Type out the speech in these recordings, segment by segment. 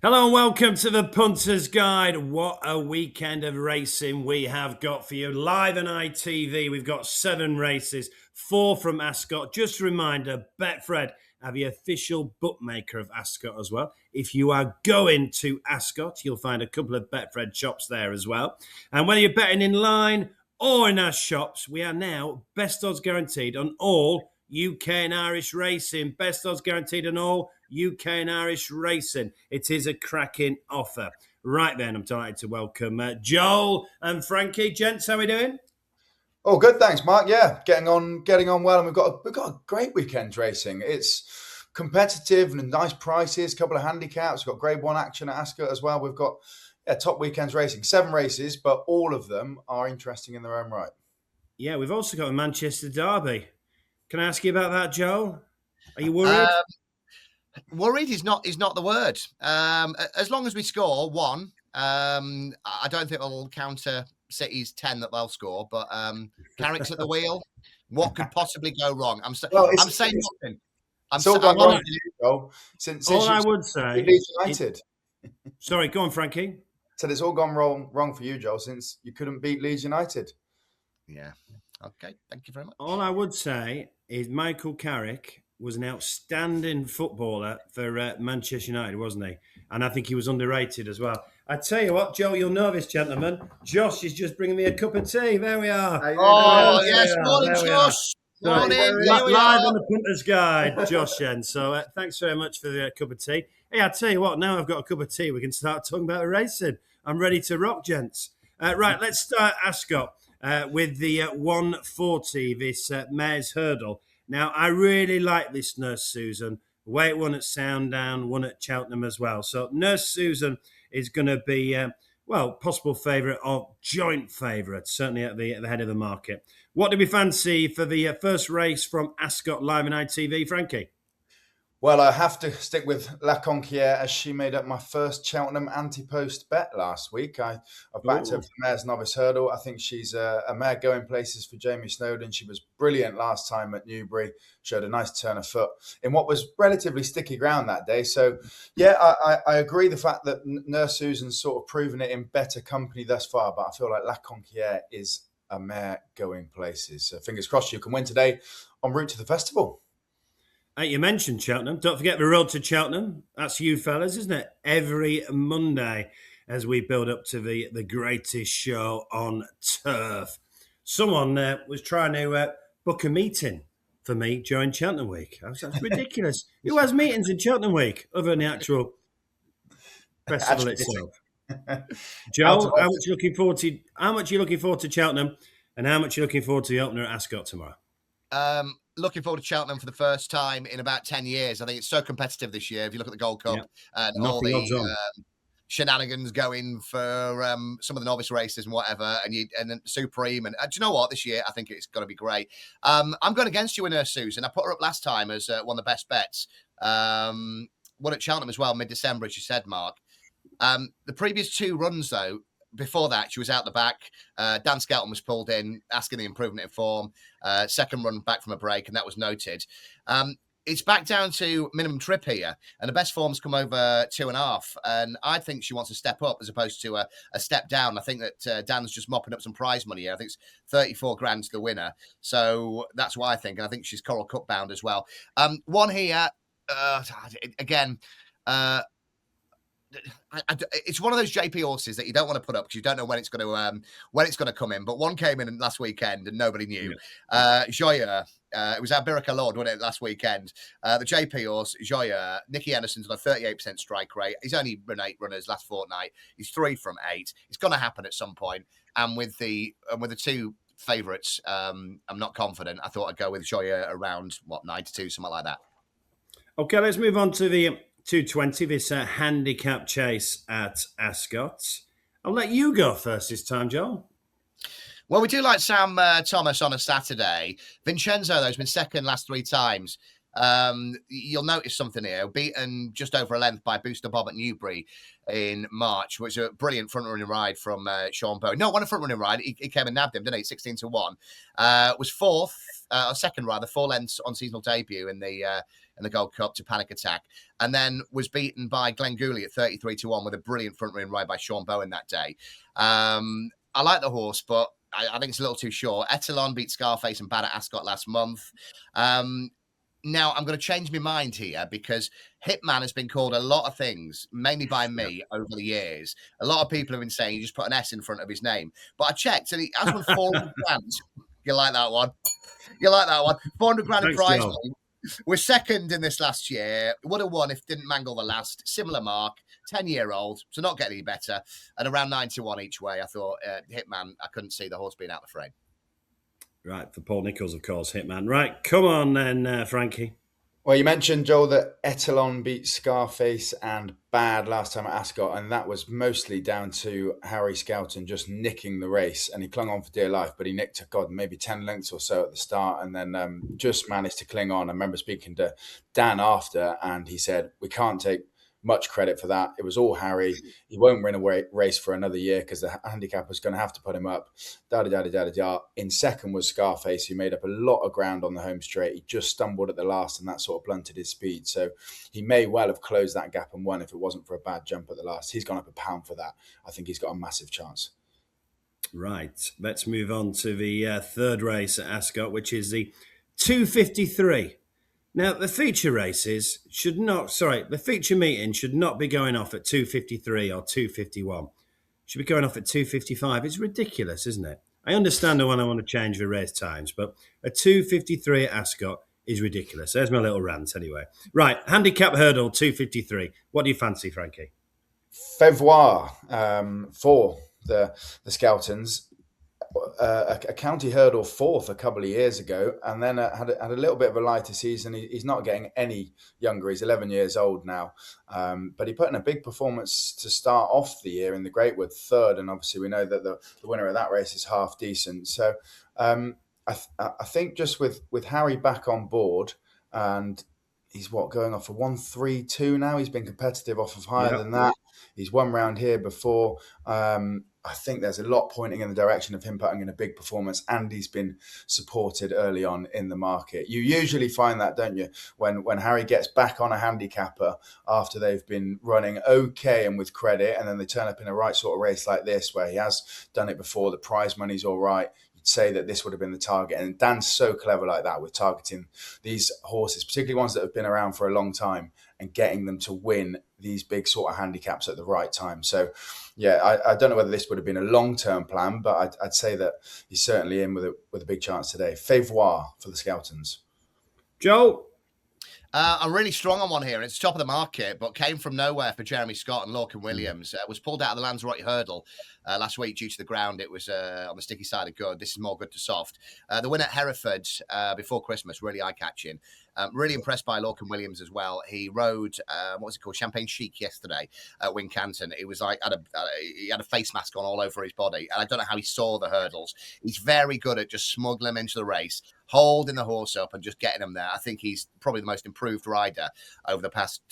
Hello and welcome to the Punters Guide. What a weekend of racing we have got for you. Live on ITV, we've got 7 races, 4 from Ascot. Just a reminder, Betfred are the official bookmaker of Ascot as well. If you are going to Ascot, you'll find a couple of Betfred shops there as well. And whether you're betting in line or in our shops, we are now best odds guaranteed on all UK and Irish racing. Best odds guaranteed on all UK and Irish racing. It is a cracking offer. Right then, I'm delighted to welcome Joel and Frankie. Gents, how are we doing? Oh, good, thanks, Mark. Yeah, getting on well, and we've got a great weekend racing. It's competitive and nice prices. A couple of handicaps. We've got Grade 1 action at Ascot as well. We've got top weekends racing. 7 races, but all of them are interesting in their own right. Yeah, we've also got a Manchester Derby. Can I ask you about that, Joel? Are you worried? Worried is not the word. As long as we score 1, I don't think we'll counter City's 10 that they'll score. But Carrick's at the wheel. What could possibly go wrong? I'm saying nothing. Since I would say, Leeds United. Sorry, go on, Frankie. Said it's all gone wrong for you, Joel, since you couldn't beat Leeds United. Yeah. Okay. Thank you very much. All I would say is Michael Carrick was an outstanding footballer for Manchester United, wasn't he? And I think he was underrated as well. I tell you what, Joe, you'll know this, gentleman. Josh is just bringing me a cup of tea. There we are. Yes. Morning, Josh. Morning. Live on the Punters Guide, Josh. And so thanks very much for the cup of tea. Hey, I tell you what, now I've got a cup of tea, we can start talking about racing. I'm ready to rock, gents. Right, let's start Ascot with the 140, this Mares Hurdle. Now, I really like this Nurse Susan. The way it won at Sounddown, won at Cheltenham as well. So Nurse Susan is going to be, possible favourite or joint favourite, certainly at the head of the market. What do we fancy for the first race from Ascot live on ITV, Frankie? Well, I have to stick with La Conquière as she made up my first Cheltenham anti-post bet last week. I've backed her for the Mares Novice Hurdle. I think she's a mare going places for Jamie Snowden. She was brilliant last time at Newbury, showed a nice turn of foot in what was relatively sticky ground that day. So, yeah, I agree the fact that Nurse Susan's sort of proven it in better company thus far, but I feel like La Conquière is a mare going places. So fingers crossed you can win today en route to the festival. You mentioned Cheltenham. Don't forget the road to Cheltenham. That's you fellas, isn't it? Every Monday as we build up to the greatest show on turf. Someone was trying to book a meeting for me during Cheltenham Week. That's ridiculous. Who has meetings in Cheltenham Week other than the actual festival itself? Joel, how much are you looking forward to Cheltenham, and how much are you looking forward to the opener at Ascot tomorrow? Looking forward to Cheltenham for the first time in about 10 years. I think it's so competitive this year. If you look at the Gold Cup and all the shenanigans going for some of the novice races and whatever, and then Supreme. And do you know what? This year, I think it's going to be great. I'm going against you in her, Susan. I put her up last time as one of the best bets. Won at Cheltenham as well, mid-December, as you said, Mark. The previous 2 runs, though, before that, she was out the back. Dan Skelton was pulled in, asking the improvement in form. Second run back from a break, and that was noted. It's back down to minimum trip here, and the best form's come over 2.5. And I think she wants to step up as opposed to a step down. I think that Dan's just mopping up some prize money here. I think it's 34 grand to the winner. So that's what I think. And I think she's Coral Cup bound as well. One here, again, it's one of those JP horses that you don't want to put up because you don't know when it's going to come in. But one came in last weekend and nobody knew. Joyeux, it was our Birica Lord, wasn't it, last weekend? The JP horse, Joyeux, Nicky Anderson's on a 38% strike rate. He's only run 8 runners last fortnight. He's 3 from 8. It's going to happen at some point. And with the 2 favourites, I'm not confident. I thought I'd go with Joyeux around 9-2, something like that. Okay, let's move on to the 220, this handicap chase at Ascot. I'll let you go first this time, Joel. Well, we do like Sam Thomas on a Saturday. Vincenzo, though, has been second last 3 times. You'll notice something here. Beaten just over a length by Booster Bob at Newbury in March, which was a brilliant front-running ride from Sean Bowen. No, one a front-running ride. He came and nabbed him, didn't he? 16-1. Was fourth, or second rather, 4 lengths on seasonal debut in the Gold Cup to Panic Attack, and then was beaten by Glenn Gooley at 33-1 with a brilliant front-running ride by Sean Bowen that day. I like the horse, but I think it's a little too short. Etalon beat Scarface and Bad at Ascot last month. Now, I'm going to change my mind here because Hitman has been called a lot of things, mainly by me over the years. A lot of people have been saying you just put an S in front of his name. But I checked and he has won 400 grand. You like that one? You like that one? 400 grand in prize money. We're second in this last year. Would have won if didn't mangle the last. Similar mark, 10-year-old, so not getting any better. And around 9-1 each way. I thought Hitman, I couldn't see the horse being out of the frame. Right, for Paul Nicholls, of course, Hitman. Right, come on then, Frankie. Well, you mentioned, Joel, that Etalon beat Scarface and Bad last time at Ascot, and that was mostly down to Harry Skelton just nicking the race, and he clung on for dear life, but he nicked, maybe 10 lengths or so at the start, and then just managed to cling on. I remember speaking to Dan after, and he said, we can't take much credit for that. It was all Harry. He won't win a race for another year because the handicap was going to have to put him up. In second was Scarface, who made up a lot of ground on the home straight. He just stumbled at the last, and that sort of blunted his speed. So he may well have closed that gap and won if it wasn't for a bad jump at the last. He's gone up £1 for that. I think he's got a massive chance. Right, let's move on to the third race at Ascot, which is the 253. Now, the feature races the feature meeting should not be going off at 253 or 251. Should be going off at 255. It's ridiculous, isn't it? I understand when I want to change the race times, but a 253 at Ascot is ridiculous. There's my little rant anyway. Right, handicap hurdle 253. What do you fancy, Frankie? Fevroir for the Skeltons. A county hurdle fourth a couple of years ago, and then had a little bit of a lighter season. He's not getting any younger. He's 11 years old now, but he put in a big performance to start off the year in the Greatwood, third, and obviously we know that the winner of that race is half decent. So I think just with Harry back on board, and he's going off for 132 now. He's been competitive off of higher than that. He's won round here before. I think there's a lot pointing in the direction of him putting in a big performance, and he's been supported early on in the market. You usually find that, don't you, when Harry gets back on a handicapper after they've been running okay and with credit, and then they turn up in a right sort of race like this where he has done it before, the prize money's all right. You'd say that this would have been the target. And Dan's so clever like that with targeting these horses, particularly ones that have been around for a long time, and getting them to win these big sort of handicaps at the right time. So, yeah, I don't know whether this would have been a long-term plan, but I'd say that he's certainly in with a big chance today. Fevroir for the Skeltons. Joe? I'm really strong on one here. It's top of the market, but came from nowhere for Jeremy Scott and Lorcan Williams. Was pulled out of the Lanzarote hurdle last week due to the ground. It was on the sticky side of good. This is more good to soft. The win at Hereford before Christmas, really eye-catching. Really impressed by Lorcan Williams as well. He rode, Champagne Chic yesterday at Wincanton. It was like, he had a face mask on all over his body. And I don't know how he saw the hurdles. He's very good at just smuggling them into the race, holding the horse up and just getting them there. I think he's probably the most improved rider over the past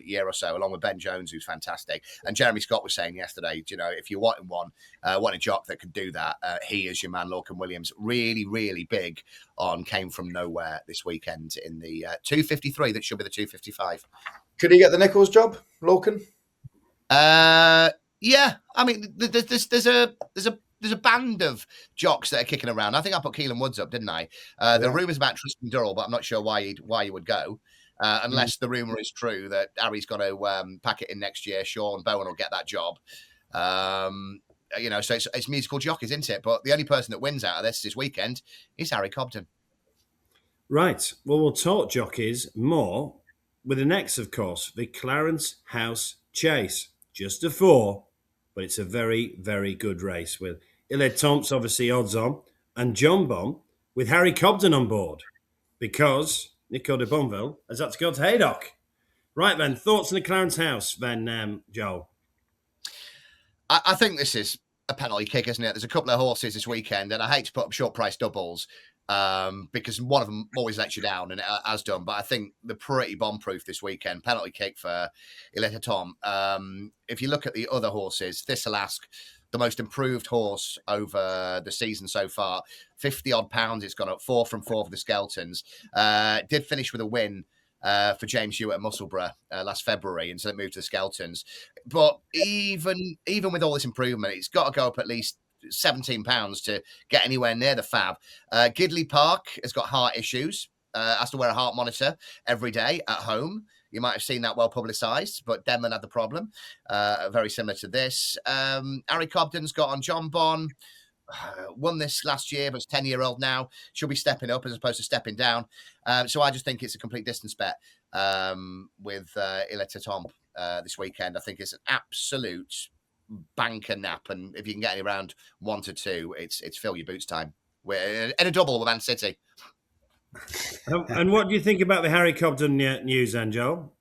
year or so, along with Ben Jones, who's fantastic. And Jeremy Scott was saying yesterday, if you want a jock that could do that, he is your man, Lorcan Williams. Really, really big on Came From Nowhere this weekend in the 253. That should be the 255. Could he get the Nicholls job, Lorcan? Yeah. I mean, there's a band of jocks that are kicking around. I think I put Keelan Woods up, didn't I? The rumours about Tristan Durrell, but I'm not sure why he would go. Unless the rumour is true that Harry's going to pack it in next year. Sean Bowen will get that job. So it's musical jockeys, isn't it? But the only person that wins out of this weekend is Harry Cobden. Right. Well, we'll talk jockeys more with the next, of course, the Clarence House Chase. Just a 4, but it's a very, very good race with Iled Tomps, obviously odds on, and John Bon with Harry Cobden on board because Nico de Bonville has had to go to Haydock. Right then, thoughts on the Clarence House then, Joel? I think this is a penalty kick, isn't it? There's a couple of horses this weekend, and I hate to put up short price doubles, because one of them always lets you down, and it has done. But I think they're pretty bomb-proof this weekend. Penalty kick for Haydock and Ascot. If you look at the other horses, Thistle Ask, the most improved horse over the season so far, 50-odd pounds. It's gone up 4 from 4 for the Skeltons. Did finish with a win for James Hewitt at Musselburgh last February, and so it moved to the Skeltons. But even with all this improvement, it's got to go up at least £17 to get anywhere near the fab. Gidley Park has got heart issues, has to wear a heart monitor every day at home. You might have seen that well publicised, but Denman had the problem, very similar to this. Harry Cobden's got on John Bon, won this last year, but it's 10-year-old now. She'll be stepping up as opposed to stepping down. So I just think it's a complete distance bet with Haydock and Ascot this weekend. I think it's an absolute banker nap, and if you can get any around 1 to 2, it's fill your boots time. We're in a double with Man City. And what do you think about the Harry Cobden news, then, Joel?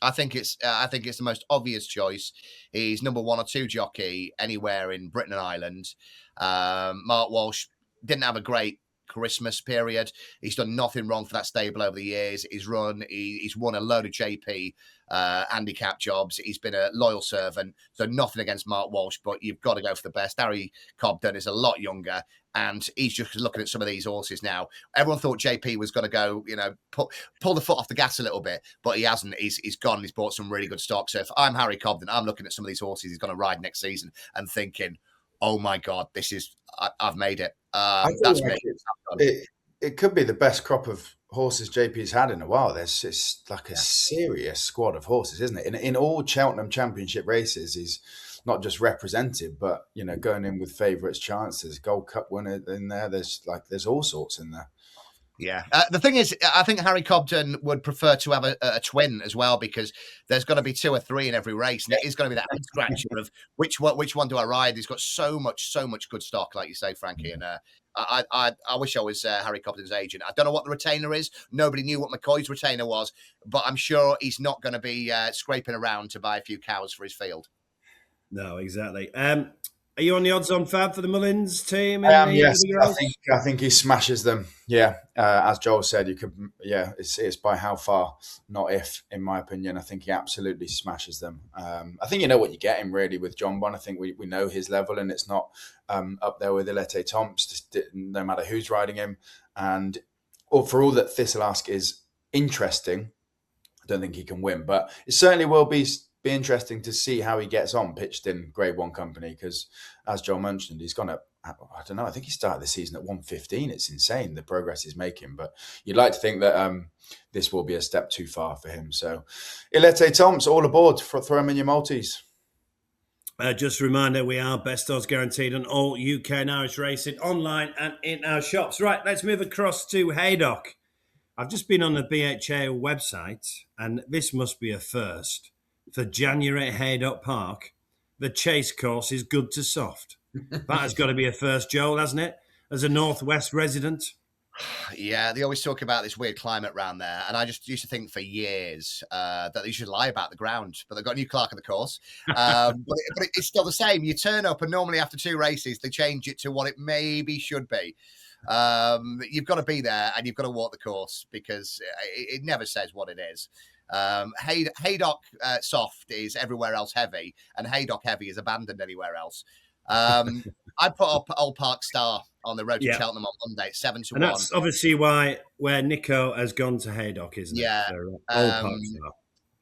I think it's the most obvious choice. He's number 1 or 2 jockey anywhere in Britain and Ireland. Mark Walsh didn't have a great Christmas period. He's done nothing wrong for that stable over the years. He's won a load of JP handicap jobs. He's been a loyal servant. So nothing against Mark Walsh, but you've got to go for the best. Harry Cobden is a lot younger, and he's just looking at some of these horses now. Everyone thought JP was going to go, pull the foot off the gas a little bit, but he hasn't. He's gone. He's bought some really good stock. So if I'm Harry Cobden, I'm looking at some of these horses he's going to ride next season and thinking, oh my God, I've made it. That's like me. It could be the best crop of horses JP's had in a while. It's like a serious squad of horses, isn't it? In all Cheltenham Championship races, he's not just represented, but going in with favourites chances, Gold Cup winner in there. There's all sorts in there. Yeah. The thing is, I think Harry Cobden would prefer to have a twin as well, because there's going to be 2 or 3 in every race. And it is going to be that head scratcher of which one do I ride? He's got so much good stock, like you say, Frankie. And I wish I was Harry Cobden's agent. I don't know what the retainer is. Nobody knew what McCoy's retainer was, but I'm sure he's not going to be scraping around to buy a few cows for his field. No, exactly. Are you on the odds-on fab for the Mullins team? I am, yes. I think he smashes them. Yeah, as Joel said, you could. Yeah, it's by how far, not if, in my opinion. I think he absolutely smashes them. I think you know what you're getting really with John Bon. I think we know his level, and it's not up there with Haydock and Ascot, no matter who's riding him. And for all that Thistle Ask is interesting, I don't think he can win, but it certainly will be interesting to see how he gets on pitched in Grade 1 company, because as Joel mentioned, he's gone up, I don't know, I think he started the season at 115. It's insane the progress he's making, but you'd like to think that this will be a step too far for him. So Haydock and Ascot, all aboard, throw him in your multis. Just a reminder, we are best odds guaranteed on all UK and Irish racing online and in our shops. Right, let's move across to Haydock. I've just been on the BHA website, and this must be a first. For January at Haydock Park, the chase course is good to soft. That has got to be a first, Joel, hasn't it? As a Northwest resident. Yeah, they always talk about this weird climate around there, and I just used to think for years that they should lie about the ground, but they've got a new clerk of the course. But it's still the same. You turn up, and normally after 2 races, they change it to what it maybe should be. You've got to be there, and you've got to walk the course, because it never says what it is. Haydock soft is everywhere else heavy, and Haydock heavy is abandoned anywhere else. I put up Old Park Star on the road to Cheltenham on Monday, 7 to 1. And that's obviously where Nico has gone to Haydock, isn't it? Old Park Star.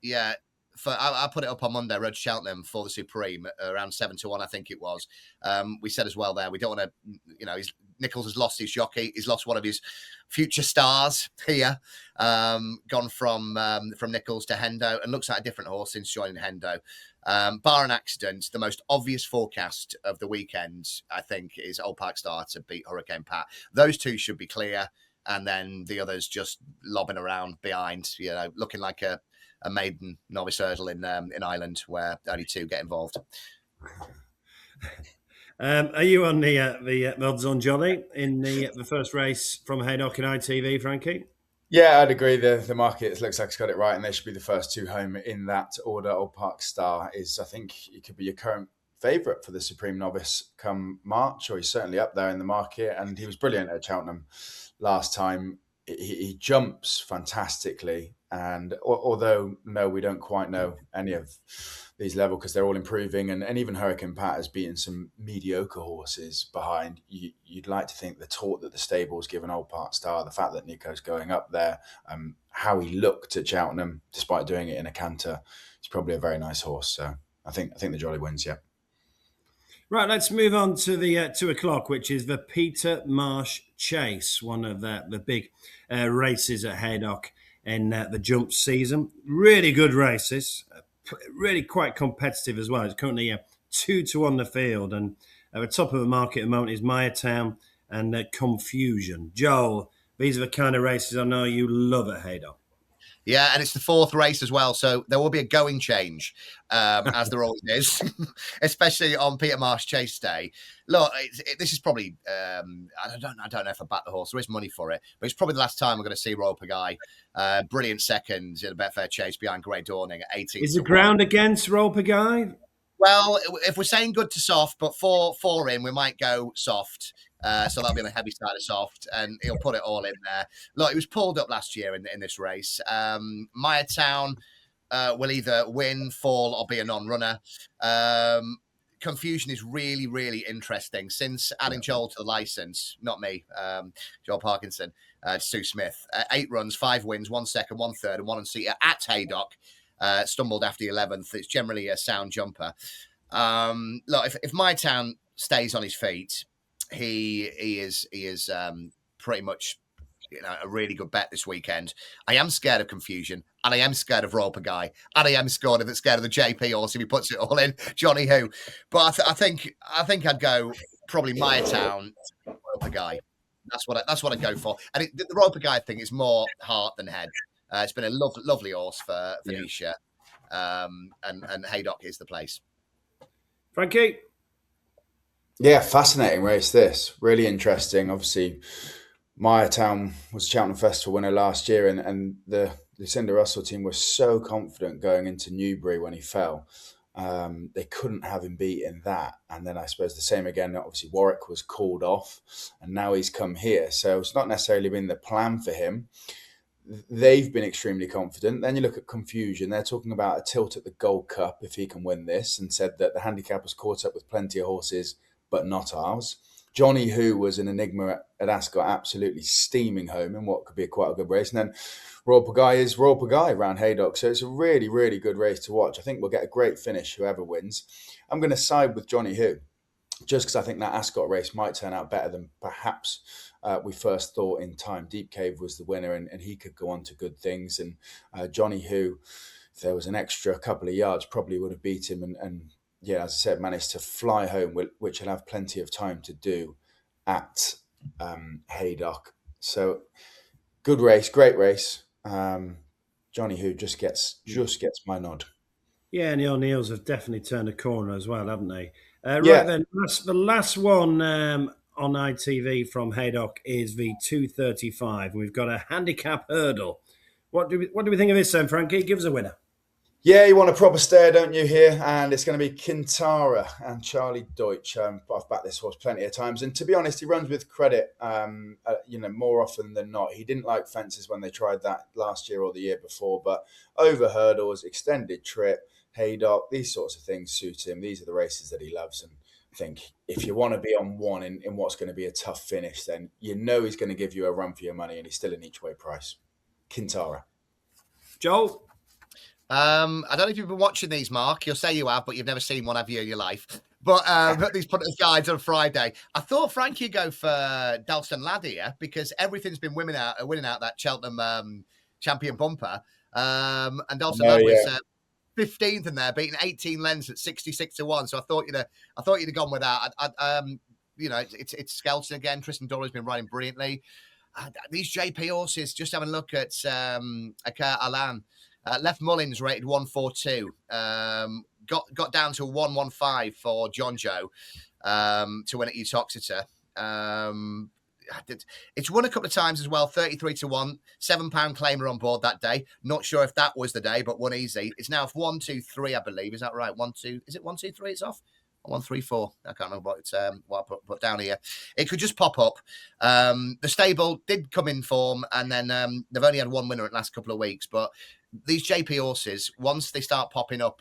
Yeah. I put it up on Monday, road to Cheltenham for the Supreme, around 7 to 1, I think it was. We said as well there, we don't want to, Nichols has lost his jockey. He's lost one of his future stars here, gone from Nichols to Hendo, and looks like a different horse since joining Hendo. Bar an accident, the most obvious forecast of the weekend, I think, is Old Park Star to beat Hurricane Pat. Those 2 should be clear, and then the others just lobbing around behind, looking like a maiden novice hurdle in Ireland, where only 2 get involved. Are you on the odds on Jolly in the first race from Haydock and ITV, Frankie? Yeah, I'd agree. The market looks like it's got it right, and they should be the first 2 home in that order. Old Park Star is, I think, it could be your current favourite for the Supreme Novice come March, or he's certainly up there in the market. And he was brilliant at Cheltenham last time. He jumps fantastically. And although, no, we don't quite know any of these levels because they're all improving. And even Hurricane Pat has beaten some mediocre horses behind. You'd like to think the talk that the stables give an Old Park Star, the fact that Nico's going up there, how he looked at Cheltenham, despite doing it in a canter, he's probably a very nice horse. So I think the Jolly wins, yeah. Right, let's move on to the 2 o'clock, which is the Peter Marsh Chase, one of the big races at Haydock in the jump season. Really good races, really quite competitive as well. It's currently 2-1 the field, and at the top of the market at the moment is Mayertown and Confusion. Joel, these are the kind of races I know you love at Haydock. Yeah, and it's the 4th race as well, so there will be a going change, as there always is, especially on Peter Marsh Chase Day. Look, this is probably, I don't know if I back the horse. There is money for it, but it's probably the last time we're going to see Royal Pagaille. Brilliant second in a Betfred Chase behind Grey Dawning at 18. Is the ground against Royal Pagaille? Well, if we're saying good to soft, but four in, we might go soft. So that'll be on the heavy side of soft, and he'll put it all in there. Look, he was pulled up last year in this race. Mayertown will either win, fall, or be a non-runner. Confusion is really, really interesting. Since adding Joel to the licence, not me, Joel Parkinson, Sue Smith, 8 runs, 5 wins, 1 second, 1 third, and 1 unseater at Haydock. Stumbled after the 11th. It's generally a sound jumper. Look, if Mayertown stays on his feet, he is pretty much a really good bet this weekend. I am scared of Confusion, and I am scared of Royal Pagaille, and I am scared of the JP horse if he puts it all in, Johnny Who. But I think I'd go probably Mayertown, Royal Pagaille. That's what I'd go for. And the Royal Pagaille thing is more heart than head. It's been a lovely horse for Nisha, and Haydock is the place. Frankie? Yeah, fascinating race this. Really interesting. Obviously, Mayertown was a Cheltenham Festival winner last year, and the Lucinda Russell team was so confident going into Newbury when he fell. They couldn't have him beaten that. And then I suppose the same again, obviously Warwick was called off, and now he's come here. So it's not necessarily been the plan for him. They've been extremely confident. Then you look at Confusion. They're talking about a tilt at the Gold Cup if he can win this, and said that the handicap was caught up with plenty of horses, but not ours. Johnny Who was an enigma at Ascot, absolutely steaming home in what could be quite a good race. And then Royal Pagaille is Royal Pagaille around Haydock. So it's a really, really good race to watch. I think we'll get a great finish, whoever wins. I'm going to side with Johnny Who, just because I think that Ascot race might turn out better than perhaps we first thought in time. Deep Cave was the winner, and he could go on to good things. And Johnny Who, if there was an extra couple of yards, probably would have beat him. And yeah, as I said, managed to fly home, which he'll have plenty of time to do at Haydock. So good race, great race. Johnny Who just gets my nod. Yeah, and the O'Neills have definitely turned a corner as well, haven't they? Right then, the last one on ITV from Haydock is the 235. We've got a handicap hurdle. What do we think of this then, Frankie? Give us a winner. Yeah, you want a proper stare, don't you, here? And it's going to be Kintara and Charlie Deutsch. I've backed this horse plenty of times. And to be honest, he runs with credit, more often than not. He didn't like fences when they tried that last year or the year before. But over hurdles, extended trip, Haydock, these sorts of things suit him. These are the races that he loves. And I think if you want to be on one in what's going to be a tough finish, then you know he's going to give you a run for your money, and he's still an each-way price. Kintara. Joel? I don't know if you've been watching these, Mark. You'll say you have, but you've never seen one, have you, in your life? But these Punters guides on Friday. I thought Frankie would go for Dalston Lad here because everything's been winning out that Cheltenham champion bumper. And Dalston Lad was 15th in there, beating 18 lengths at 66-1. So I thought you'd have gone with that. It's Skelton again. Tristan Dorley's been riding brilliantly. These JP horses, just having a look at Akar Alan. Left Mullins rated 142. Got down to 115 for John Joe to win at Utoxeter. It's won a couple of times as well, 33-1, £7 claimer on board that day. Not sure if that was the day, but won easy. It's now 1-2-3, I believe. Is that right? 1-2. Is it 1-2-3? It's off. 134. I can't remember what I put down here. It could just pop up. The stable did come in form, and then they've only had one winner in the last couple of weeks. But these JP horses, once they start popping up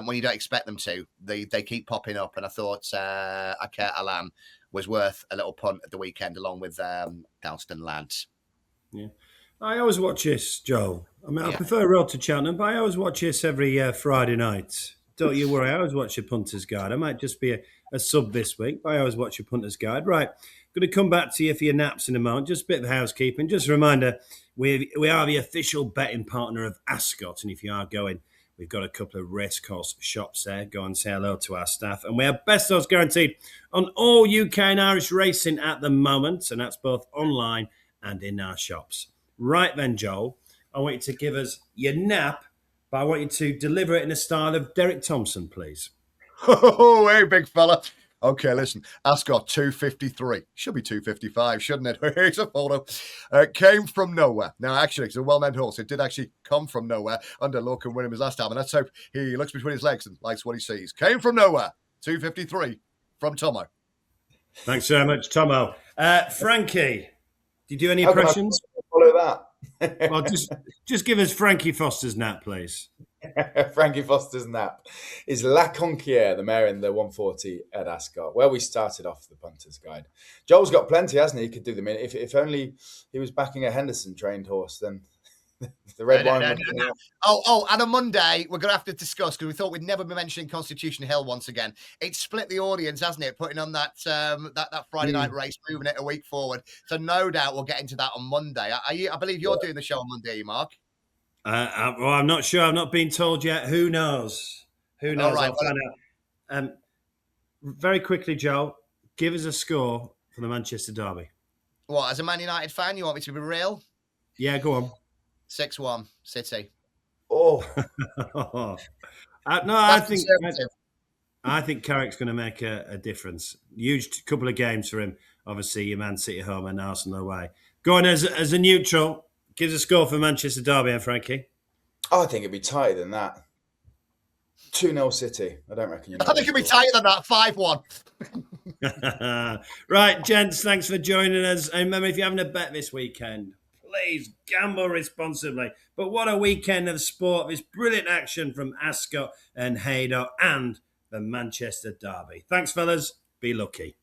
when you don't expect them to, they keep popping up. And I thought Akert Alan was worth a little punt at the weekend, along with Dalston Lads. Yeah, I always watch this, Joel. I mean, I prefer Road to Cheltenham, but I always watch this every Friday night. Don't you worry, I always watch your Punters Guide. I might just be a sub this week, but I always watch your Punters Guide. Right, going to come back to you for your naps in a moment. Just a bit of housekeeping. Just a reminder, we are the official betting partner of Ascot, and if you are going, we've got a couple of racecourse shops there. Go and say hello to our staff. And we have best odds guaranteed on all UK and Irish racing at the moment, and that's both online and in our shops. Right then, Joel, I want you to give us your nap, but I want you to deliver it in the style of Derek Thompson, please. Oh, hey, big fella. Okay, listen, Ascot 253. Should be 255, shouldn't it? Here's a photo. Came from nowhere. Now, actually, it's a well-named horse. It did actually come from nowhere under luck and win him his last time. And let's hope he looks between his legs and likes what he sees. Came from nowhere. 253 from Tomo. Thanks very much, Tomo. Frankie, did you do any impressions? Follow that. Well, just give us Frankie Foster's nap, please. Frankie Foster's nap is La Conquière, the mare in the 140 at Ascot, where we started off the Punters Guide. Joel's got plenty, hasn't he? He could do the minute. If only he was backing a Henderson trained horse, then the red wine. No. Oh, and on Monday, we're going to have to discuss, because we thought we'd never be mentioning Constitution Hill once again. It's split the audience, hasn't it? Putting on that Friday night race, moving it a week forward. So no doubt we'll get into that on Monday. I believe you're doing the show on Monday, Mark. Well, I'm not sure. I've not been told yet. Who knows? Who knows? All right, I'll find out. Very quickly, Joe, give us a score for the Manchester Derby. What, as a Man United fan, you want me to be real? Yeah, go on. 6-1, City. Oh. No, I think Carrick's going to make a difference. Huge couple of games for him. Obviously, your Man City home and Arsenal away. Go on as a neutral. Give us a score for Manchester Derby, and Frankie. Oh, I think it'd be tighter than that. 2-0 City. I don't reckon. I think it'd be tighter than that. 5-1. Right, gents, thanks for joining us. And remember, if you're having a bet this weekend, please gamble responsibly. But what a weekend of sport. This brilliant action from Ascot and Haydock and the Manchester Derby. Thanks, fellas. Be lucky.